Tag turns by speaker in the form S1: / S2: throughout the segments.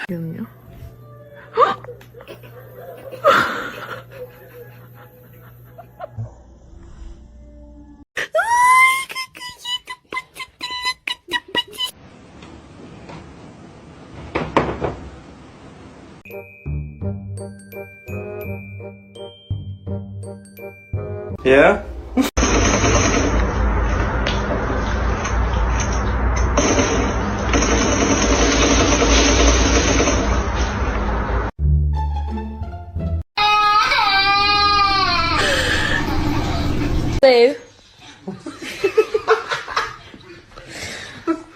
S1: 지금요?
S2: Yeah?
S1: Babe.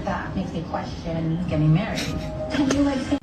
S3: That makes me question getting married. Can you like say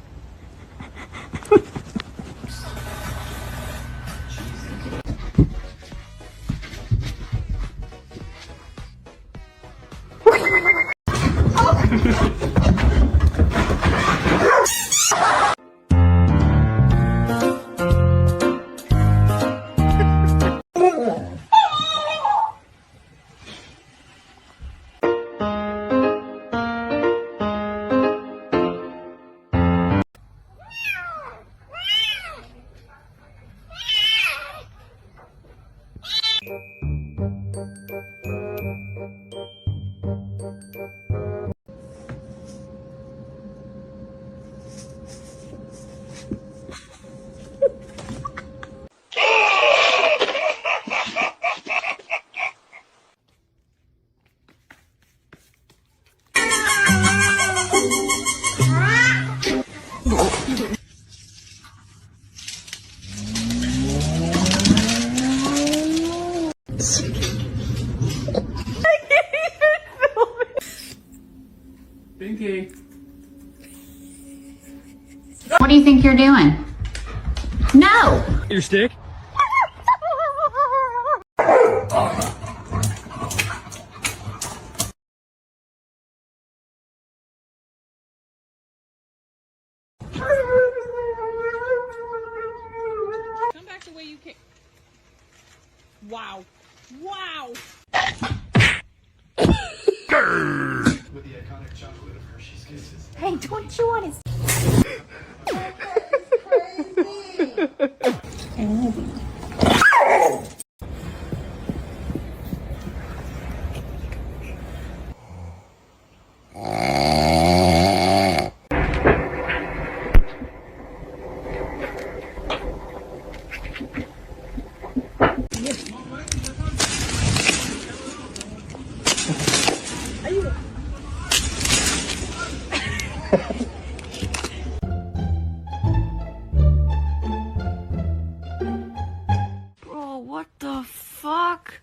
S2: Pinky.
S3: what do you think you're doing? No!
S2: Your stick?
S4: Come back the way you came. Wow. Wow.
S2: With the iconic chocolate of Hershey's Kisses.
S3: Hey, don't you want to
S1: Bro, what the fuck?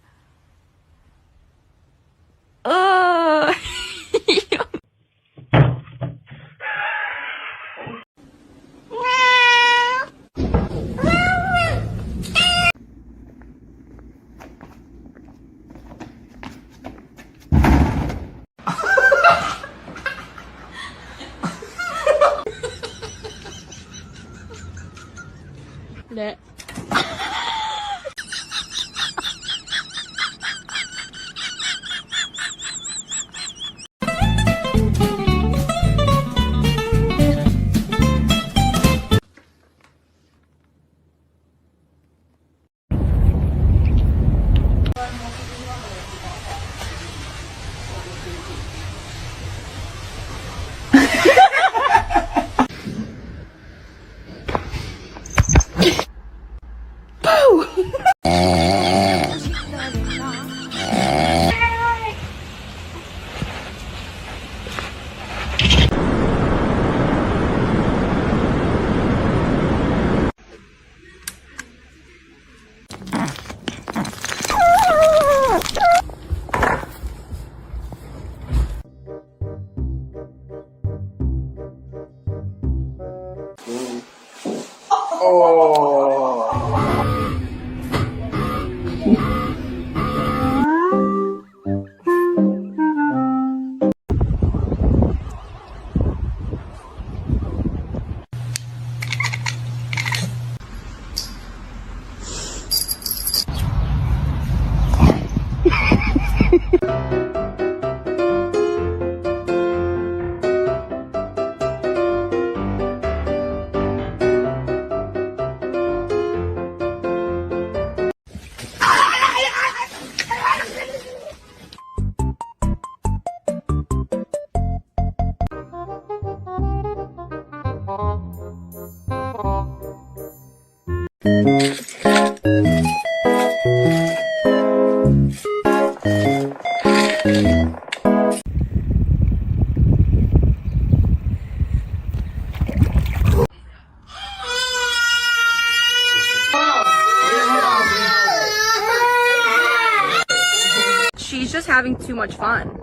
S1: That. She's just having too much fun.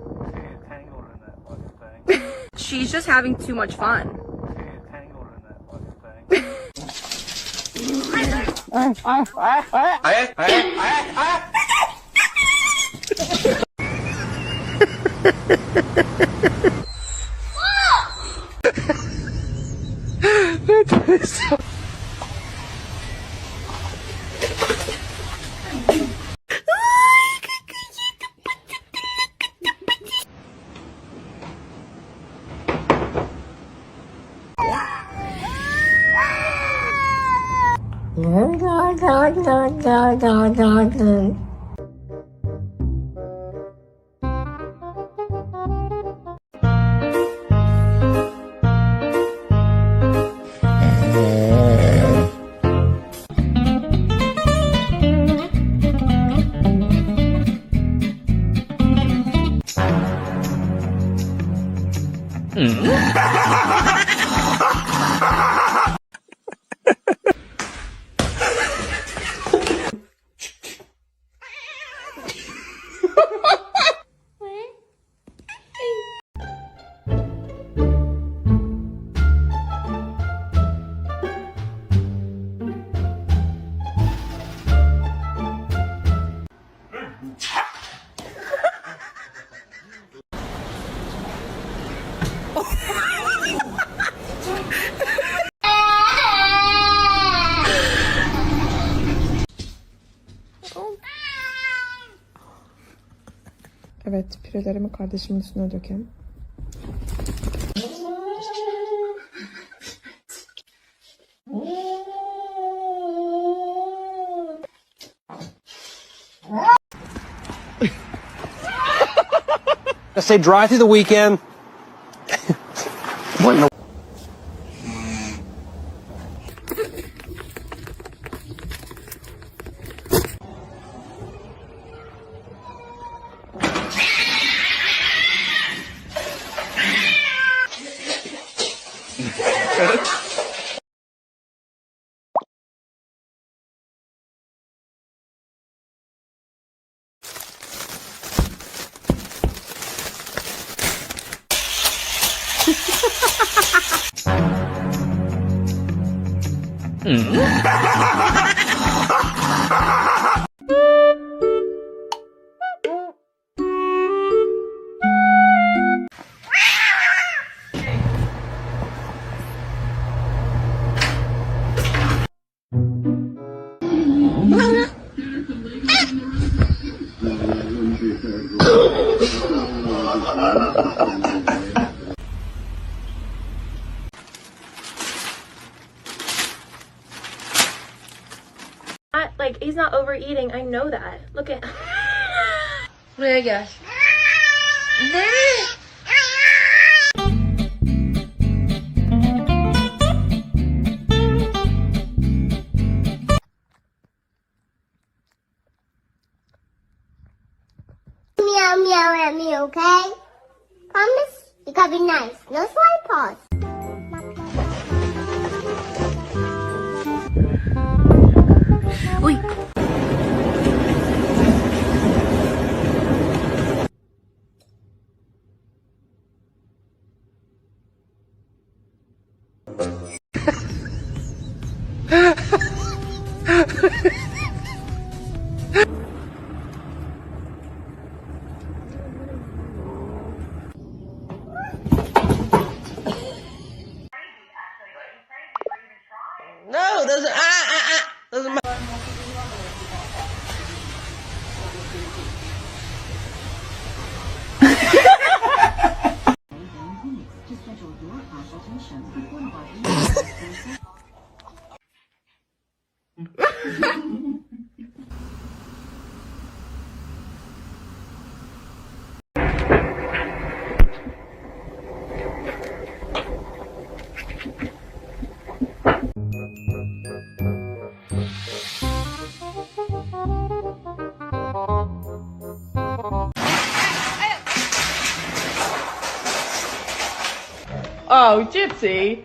S1: She's just having too much fun.
S5: Evet, pirelerimi kardeşimin üstüne dökeyim.
S6: I say drive through the weekend. What in the
S7: Like, he's not overeating. I know that. Look at.
S1: Buraya gel. Ne?
S8: Meow meow at me, okay? Promise? You gotta be nice. No slide paws.
S1: Uy.
S9: No, doesn't. Doesn't matter. Oh, Gypsy.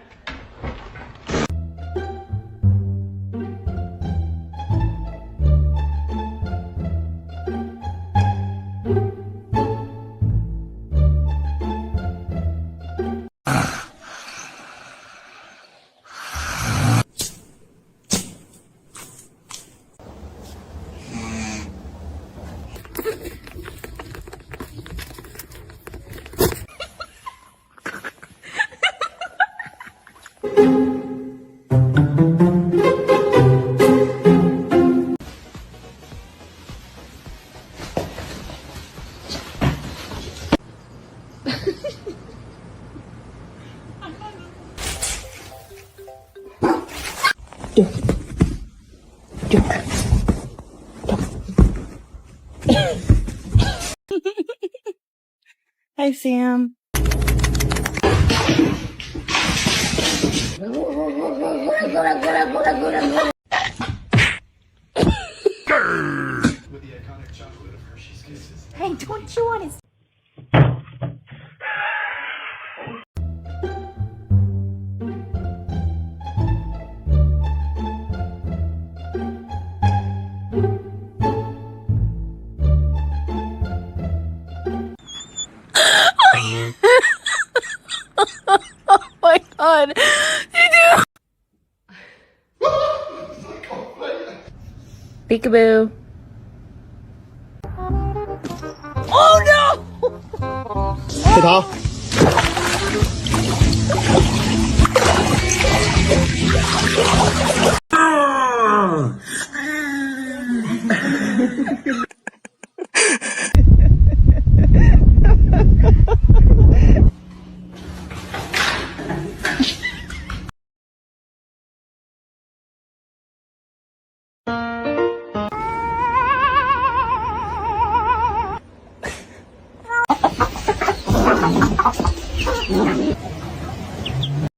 S5: Hi, Sam.
S2: With the iconic chocolate of Hershey's Kisses.
S3: Hey, don't you want to?
S1: Oh my god. Peekaboo. Oh no!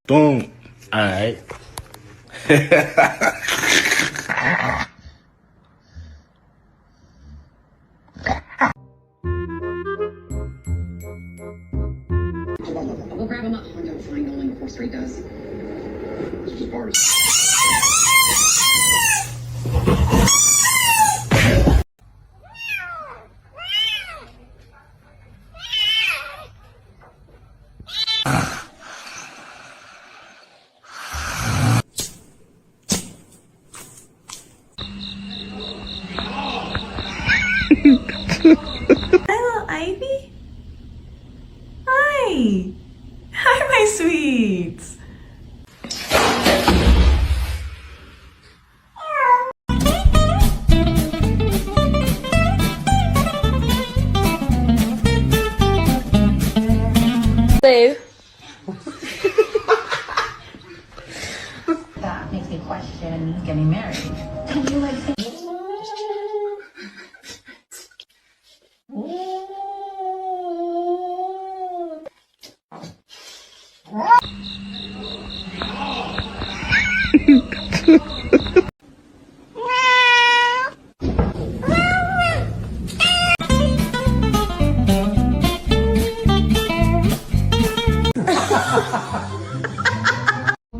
S6: Boom. All right.
S10: We'll grab him up. I'm going to find Nolan before Street does.
S2: This was part of
S11: Hello, Ivy. Hi. Hi, my sweets.
S1: Babe.
S3: That makes me question getting married. Can you like say?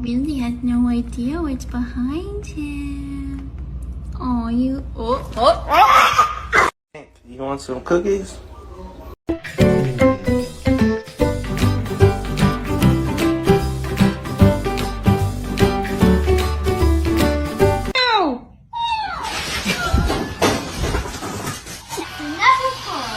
S3: Really has no idea what's behind him. Oh, you.
S6: You want some cookies?
S8: Never fall.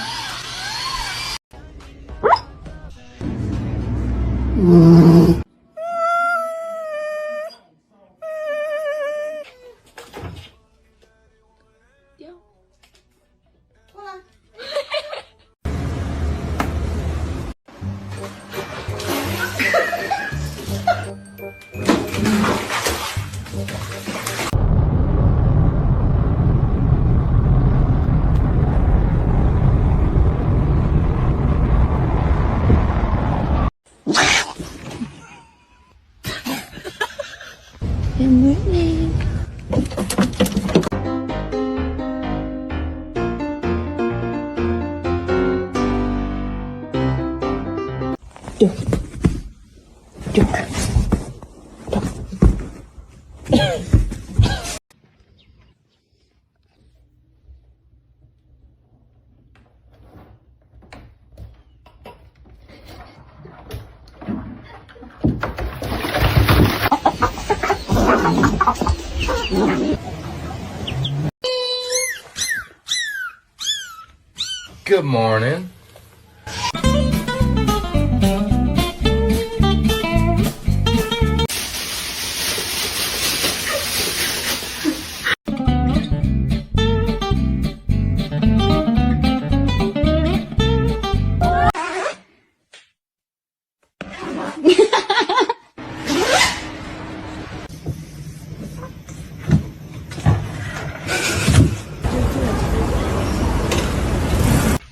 S3: Good morning.
S6: Good morning.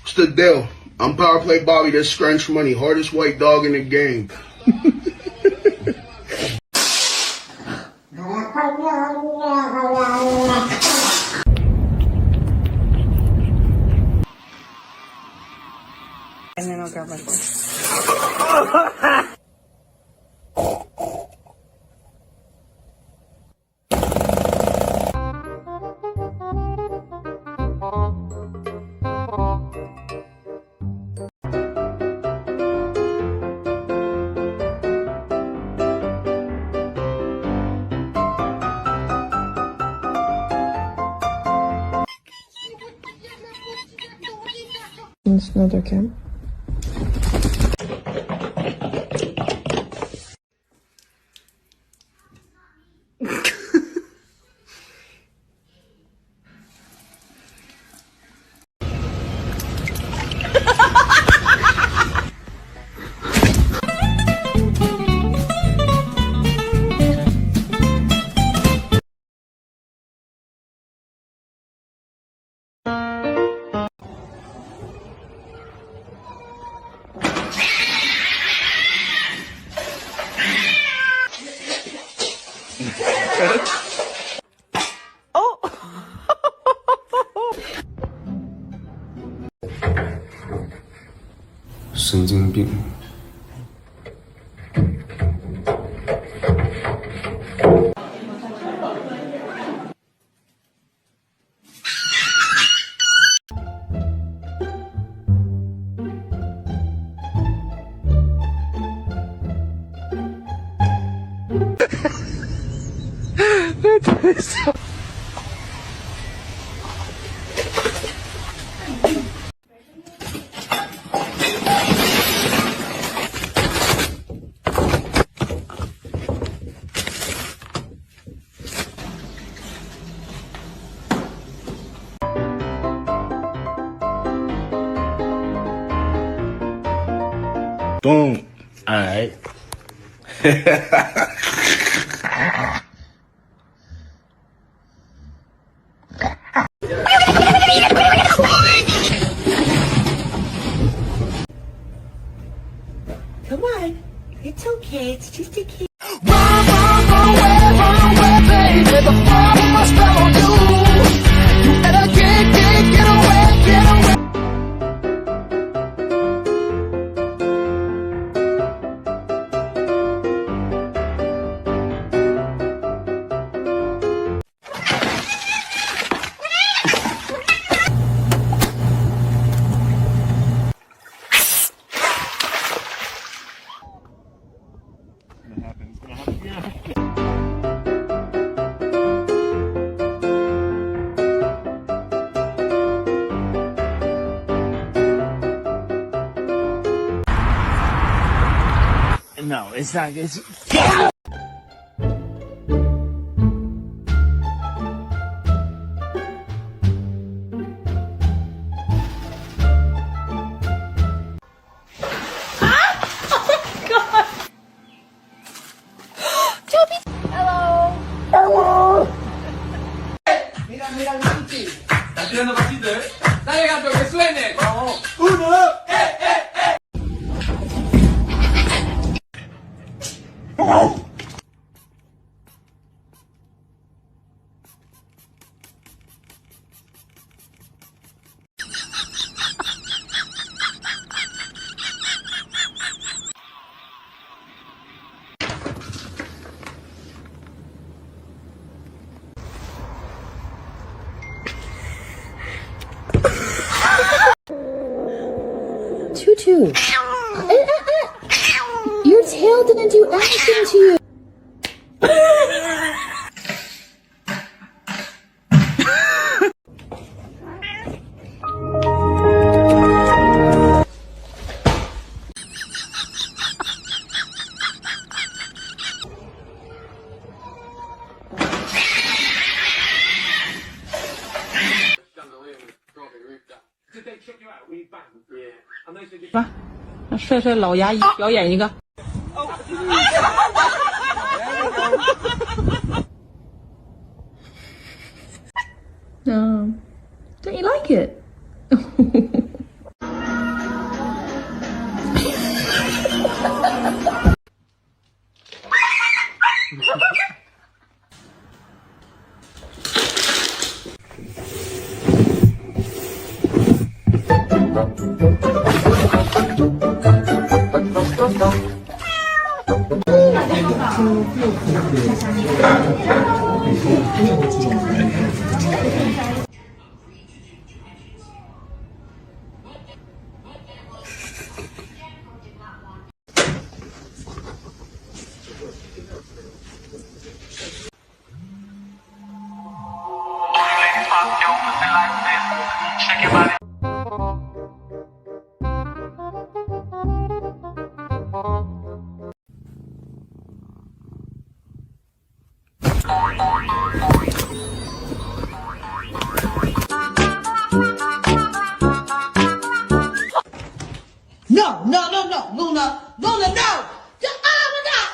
S2: What's the deal? I'm Power Play Bobby, that's Scrunch Money, hardest white dog in the game.
S5: And then I'll grab my phone. Bunun üstüne dökelim.
S6: 神经病。Boom. All right.
S11: Come on. It's okay. It's just a kid.
S6: No, it's not. It's.
S9: Está tirando pasito, ¿eh? Dale, gato, que suene. Vamos.
S3: Tutu. Your tail didn't do anything to you.
S4: 吧，让帅帅老牙医表演一个。
S1: Don't you like it?
S11: No, no, no, no, Luna, Luna, no! Oh my god, oh my god!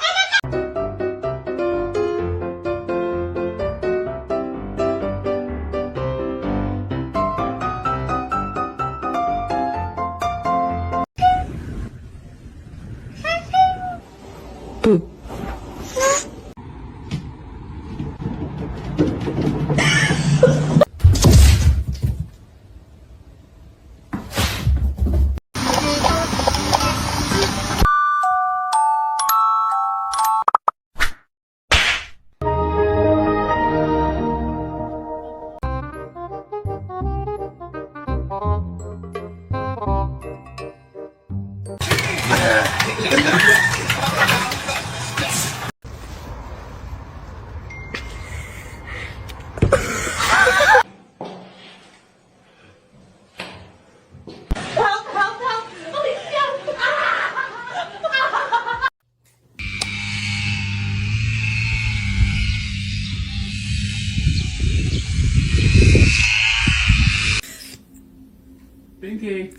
S9: Pinky.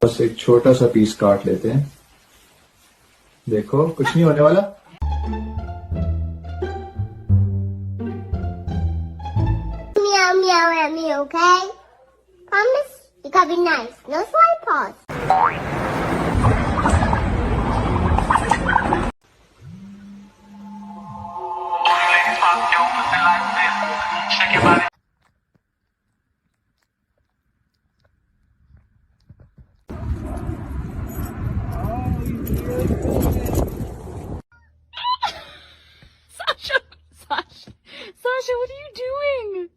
S12: बस एक छोटा सा piece काट लेते हैं। देखो कुछ नहीं होने वाला।
S8: Meow meow at me, okay? Promise? You gotta be nice. No slide paws.
S4: Sasha, what are you doing?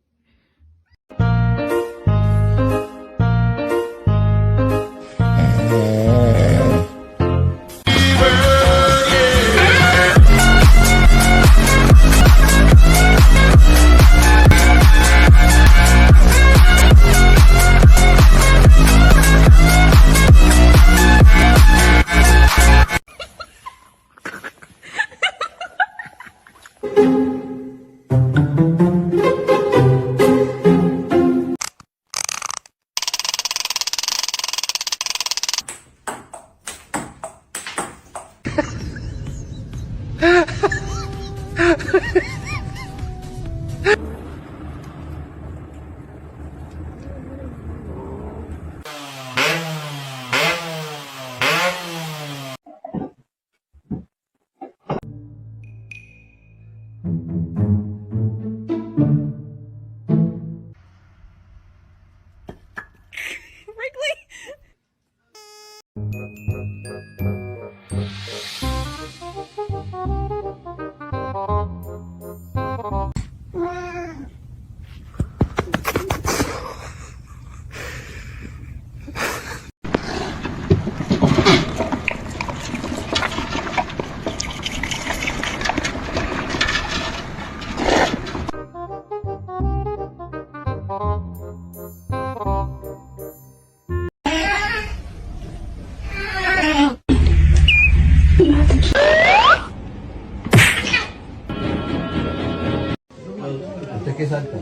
S6: qué salta?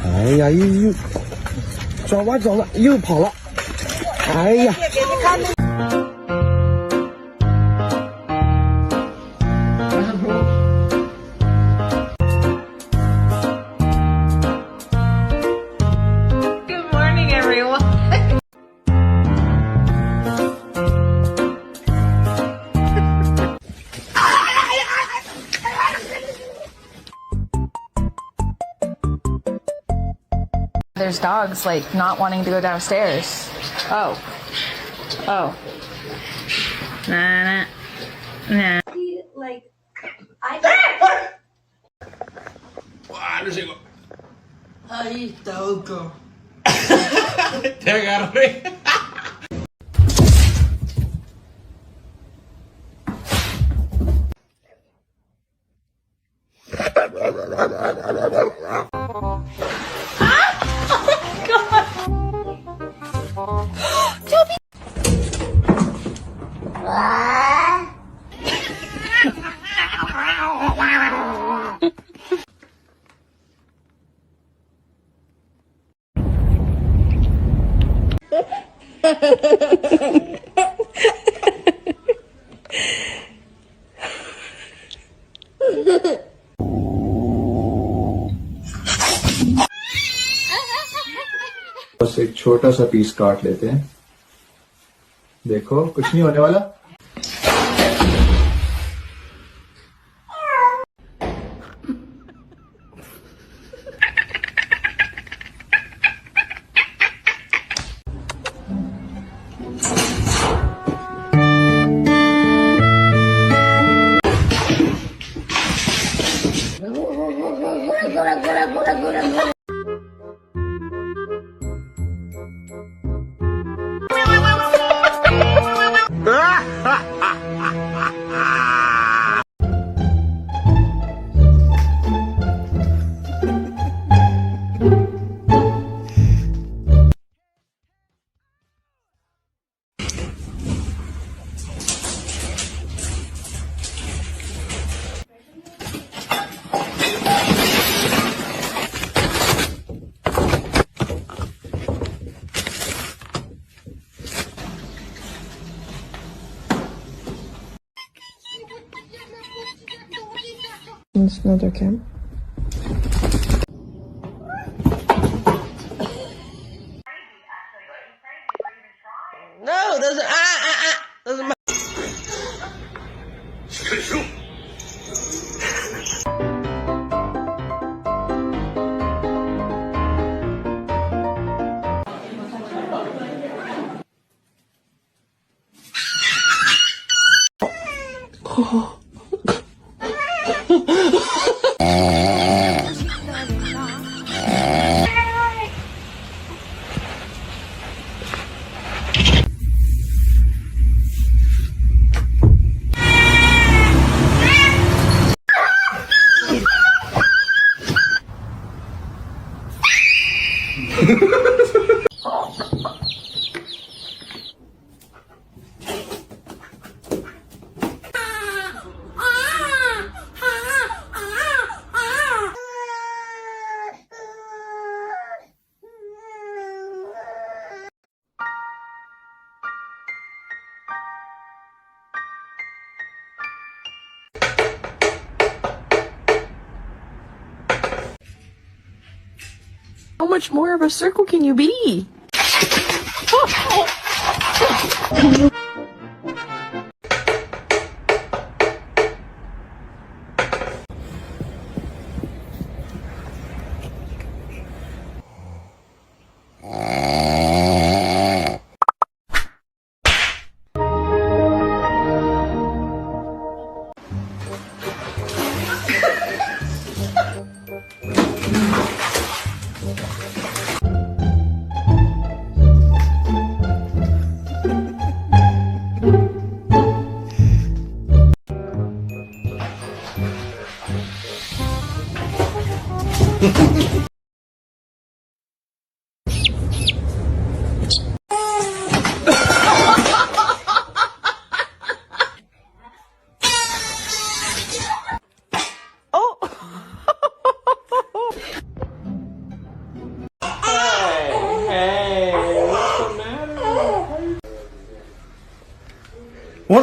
S6: 哎呀，又走吧走吧，又跑了。哎呀！
S1: Good morning, everyone. There's dogs like not wanting to go downstairs. Oh. Oh. Nah, nah, nah.
S8: Like,
S11: Ahí está, loco.
S9: Te agarré.
S12: बस एक छोटा सा piece काट लेते हैं। देखो कुछ नहीं होने वाला।
S5: It's another cam.
S11: No, doesn't. Doesn't matter.
S1: How much more of a circle can you be?
S6: What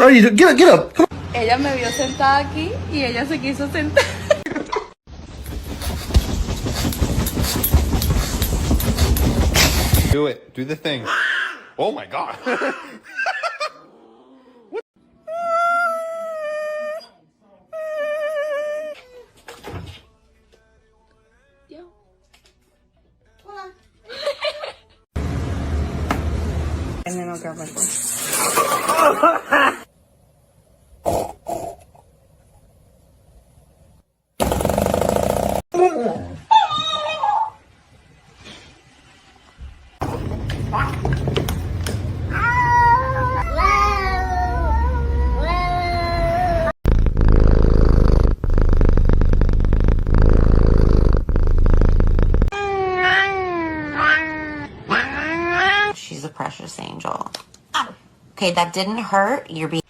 S6: are you doing? Get up, get up. Come on.
S4: Ella me vio sentada aquí y ella se quiso sentar.
S12: Do it. Do the thing. Oh my god.
S5: And then I'll grab my phone.
S3: She's a precious angel. Okay, that didn't hurt. You're being...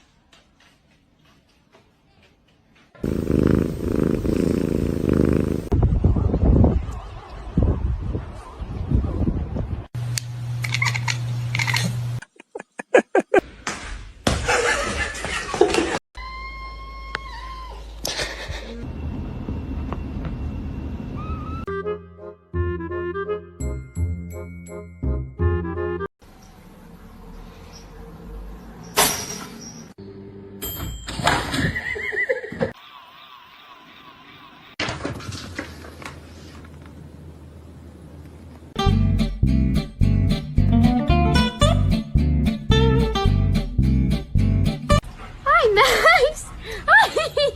S7: Hi, Max. Hi.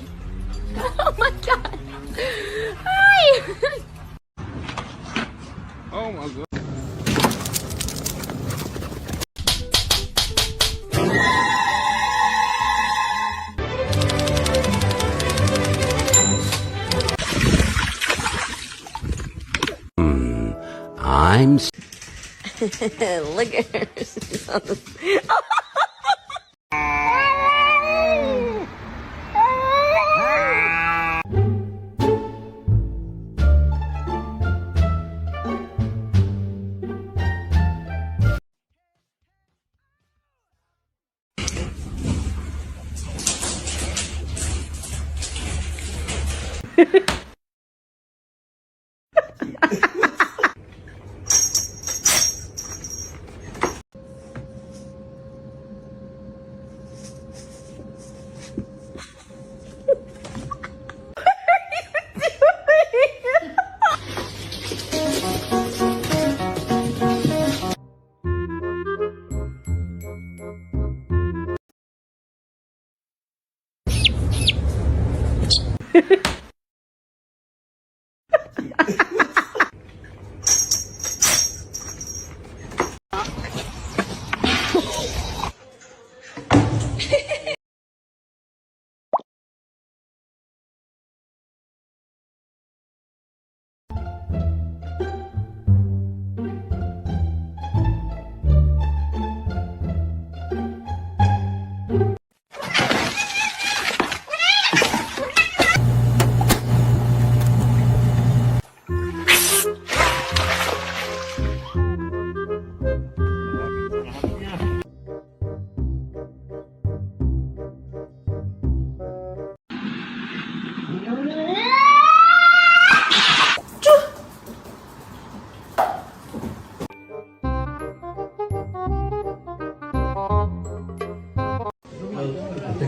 S7: Oh my God. Hi.
S9: Oh my god.
S11: I'm...
S3: Look at her. She's on the...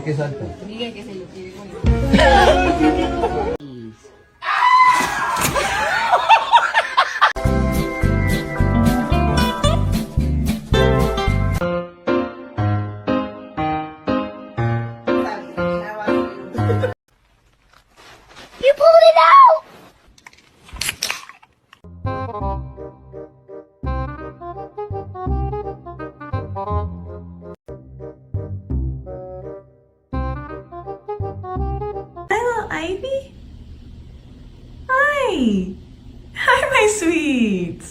S12: ¿Qué salta?
S8: You pulled it out!
S13: Hi, little Ivy. Hi.
S11: sweet.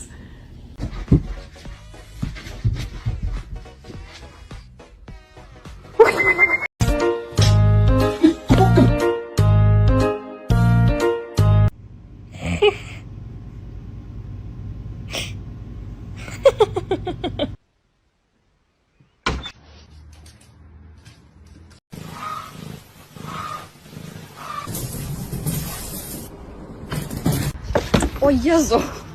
S1: O Jezu!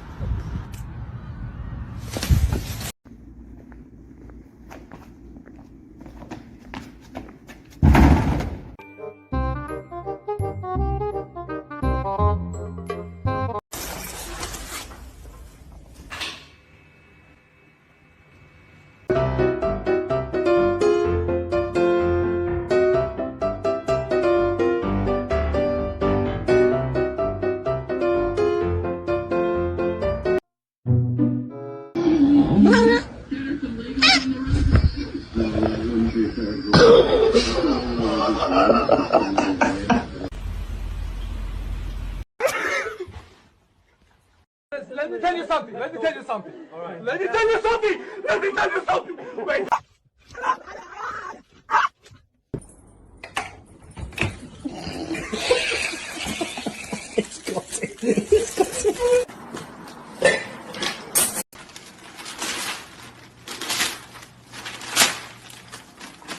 S9: Let me tell you something. Let me tell you something. All right. Let me tell you something. Let me tell you something. Wait.